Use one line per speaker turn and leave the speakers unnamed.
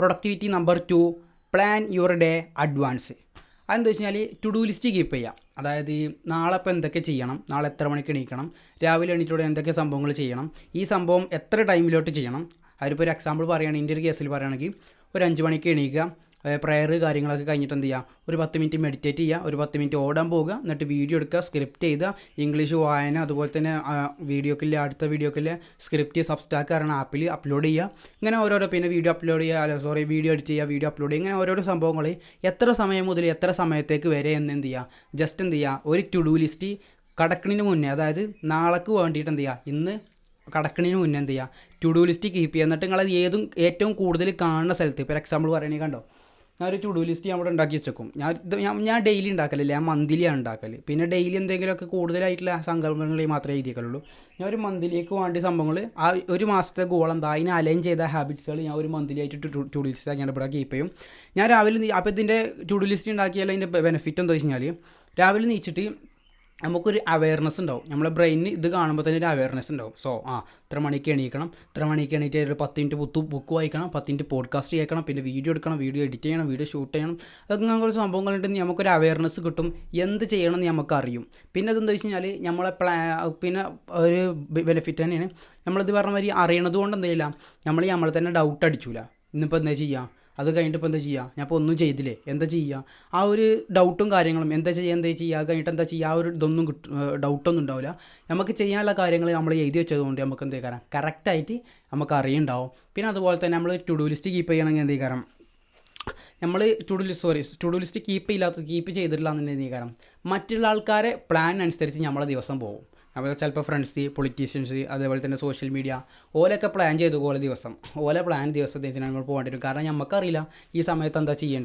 Productivity number 2, plan your day advance. അതെന്താ വെച്ച് കഴിഞ്ഞാൽ ടു ഡു ലിസ്റ്റ് കീപ്പ് ചെയ്യുക. അതായത് നാളെ ഇപ്പോൾ എന്തൊക്കെ ചെയ്യണം, നാളെ എത്ര മണിക്ക് എണീക്കണം, രാവിലെ എണീറ്റോടെ എന്തൊക്കെ സംഭവങ്ങൾ ചെയ്യണം, ഈ സംഭവം എത്ര ടൈമിലോട്ട് ചെയ്യണം. അതിലിപ്പോൾ ഒരു എക്സാമ്പിൾ പറയുകയാണെങ്കിൽ എൻ്റെ ഒരു കേസിൽ പറയുകയാണെങ്കിൽ ഒരു 5 മണിക്ക് എണീക്കുക, പ്രയർ കാര്യങ്ങളൊക്കെ കഴിഞ്ഞിട്ട് എന്ത് ചെയ്യുക, ഒരു 10 മിനിറ്റ് മെഡിറ്റേറ്റ് ചെയ്യുക, ഒരു 10 മിനിറ്റ് ഓടാൻ പോകുക, എന്നിട്ട് വീഡിയോ എടുക്കുക, സ്ക്രിപ്റ്റ് ചെയ്തുക, ഇംഗ്ലീഷ് വായന, അതുപോലെ തന്നെ വീഡിയോക്കില്ല അടുത്ത വീഡിയോക്കില്ല സ്ക്രിപ്റ്റ് സബ്സ്റ്റാക്ക് പറഞ്ഞ ആപ്പിൽ അപ്ലോഡ് ചെയ്യുക. ഇങ്ങനെ ഓരോരോ പിന്നെ വീഡിയോ അപ്ലോഡ് ചെയ്യുക, വീഡിയോ എഡിറ്റ് ചെയ്യുക, വീഡിയോ അപ്ലോഡ് ചെയ്യുക, ഇങ്ങനെ ഓരോരോ സംഭവങ്ങൾ എത്ര സമയം മുതൽ എത്ര സമയത്തേക്ക് വരെ എന്ന് എന്ത് ചെയ്യുക, ജസ്റ്റ് എന്ത് ചെയ്യുക, ഒരു ടു ഡു ലിസ്റ്റ് കടക്കണിന് മുന്നേ, അതായത് നാളേക്ക് വേണ്ടിയിട്ട് എന്ത് ചെയ്യുക, ഇന്ന് കടക്കണിന് മുന്നേ എന്ത് ചെയ്യുക, ടു ഡു ലിസ്റ്റ് കീപ്പ് ചെയ്യുക. എന്നിട്ട് നിങ്ങളത് ഏറ്റവും കൂടുതൽ കാണുന്ന സ്ഥലത്ത്, ഇപ്പോൾ എക്സാമ്പിൾ പറയുകയാണെങ്കിൽ കണ്ടോ, ഞാനൊരു ടു ഡു ലിസ്റ്റ് ഞാൻ ഇവിടെ ഉണ്ടാക്കി വെച്ചേക്കും. ഞാൻ ഡെയിലി ഉണ്ടാക്കലില്ല, ഞാൻ മന്ത്ലിയാണ് ഉണ്ടാക്കൽ. പിന്നെ ഡെയിലി എന്തെങ്കിലുമൊക്കെ കൂടുതലായിട്ടുള്ള സങ്കല്പങ്ങളിൽ മാത്രമേ എഴുതിയേക്കുള്ളൂ. ഞാൻ ഒരു മന്ത്ലിക്ക് വേണ്ടിയ സംഭവങ്ങൾ ആ ഒരു മാസത്തെ ഗോൾ എന്താ, അതിന് അലൈൻ ചെയ്ത ഹാബിറ്റ്സുകൾ ഞാൻ ഒരു മന്ത്ലി ആയിട്ട് ടു ഡു ലിസ്റ്റ് ഞാൻ ഇവിടെ കീപ്പ് ചെയ്യും. ഞാൻ രാവിലെ അപ്പോൾ ഇതിൻ്റെ ടു ഡു ലിസ്റ്റ് ഉണ്ടാക്കിയാൽ അതിൻ്റെ ബെനിഫിറ്റ് എന്താ വെച്ച് കഴിഞ്ഞാൽ, രാവിലെ നീച്ചിട്ട് നമുക്കൊരു അവയർനെസ് ഉണ്ടാവും. നമ്മളെ ബ്രെയിനിന് ഇത് കാണുമ്പോൾ തന്നെ ഒരു അവയർനെസ് ഉണ്ടാവും. സോ ഇത്ര മണിക്ക് എണീക്കണം, ഇത്ര മണിക്ക് എണീറ്റ് ഒരു 10 മിനിറ്റ് ബുക്ക് വായിക്കണം, 10 മിനിറ്റ് പോഡ്കാസ്റ്റ് കേൾക്കണം, പിന്നെ വീഡിയോ എടുക്കണം, വീഡിയോ എഡിറ്റ് ചെയ്യണം, വീഡിയോ ഷൂട്ട് ചെയ്യണം. അതൊക്കെ അങ്ങനെ കുറച്ച് സംഭവങ്ങളുണ്ടെങ്കിൽ നമുക്കൊരു അവയർനെസ് കിട്ടും, എന്ത് ചെയ്യണമെന്ന് നമുക്കറിയും. പിന്നെ അതെന്താ വെച്ച് കഴിഞ്ഞാൽ നമ്മളെ പിന്നെ ഒരു ബെനിഫിറ്റ് തന്നെയാണ്. നമ്മളിത് പറഞ്ഞ മാതിരി അറിയണത് കൊണ്ട് എന്ത് ചെയ്യില്ല, നമ്മൾ തന്നെ ഡൗട്ട് അടിച്ചില്ല, ഇന്നിപ്പോൾ എന്താ ചെയ്യുക, അത് കഴിഞ്ഞിട്ട് ഇപ്പോൾ എന്താ ചെയ്യുക, ഞാൻ ഇപ്പോൾ ഒന്നും ചെയ്തില്ലേ, എന്താ ചെയ്യുക, ആ ഒരു ഡൗട്ടും കാര്യങ്ങളും എന്താ ചെയ്യുക കഴിഞ്ഞിട്ട് എന്താ ചെയ്യുക, ആ ഒരു ഇതൊന്നും ഡൗട്ടൊന്നും ഉണ്ടാവില്ല. നമുക്ക് ചെയ്യാനുള്ള കാര്യങ്ങൾ നമ്മൾ എഴുതി വെച്ചതുകൊണ്ട് നമുക്ക് എന്ത് ചെയ്യാം, കറക്റ്റായിട്ട് നമുക്ക് അറിയുണ്ടാവും. പിന്നെ അതുപോലെ തന്നെ നമ്മൾ ടു ഡു ലിസ്റ്റ് കീപ്പ് ചെയ്യണമെങ്കിൽ എന്ത് ചെയ്യാം, നമ്മൾ ടു ഡു ലിസ്റ്റ് കീപ്പ് ചെയ്തിട്ടില്ല എന്നുണ്ടെങ്കിൽ കാരണം മറ്റുള്ള ആൾക്കാരെ പ്ലാൻ അനുസരിച്ച് നമ്മളെ ദിവസം പോകും. അപ്പോൾ ചിലപ്പോൾ ഫ്രണ്ട്സ്, പൊളിറ്റീഷ്യൻസ്, അതേപോലെ തന്നെ സോഷ്യൽ മീഡിയ ഓലൊക്കെ പ്ലാൻ ചെയ്തു ദിവസം, ഓല പ്ലാൻ ദിവസത്തെ നമ്മൾ പോകേണ്ടി വരും. കാരണം നമുക്കറിയില്ല ഈ സമയത്ത് എന്താ ചെയ്യേണ്ടത്.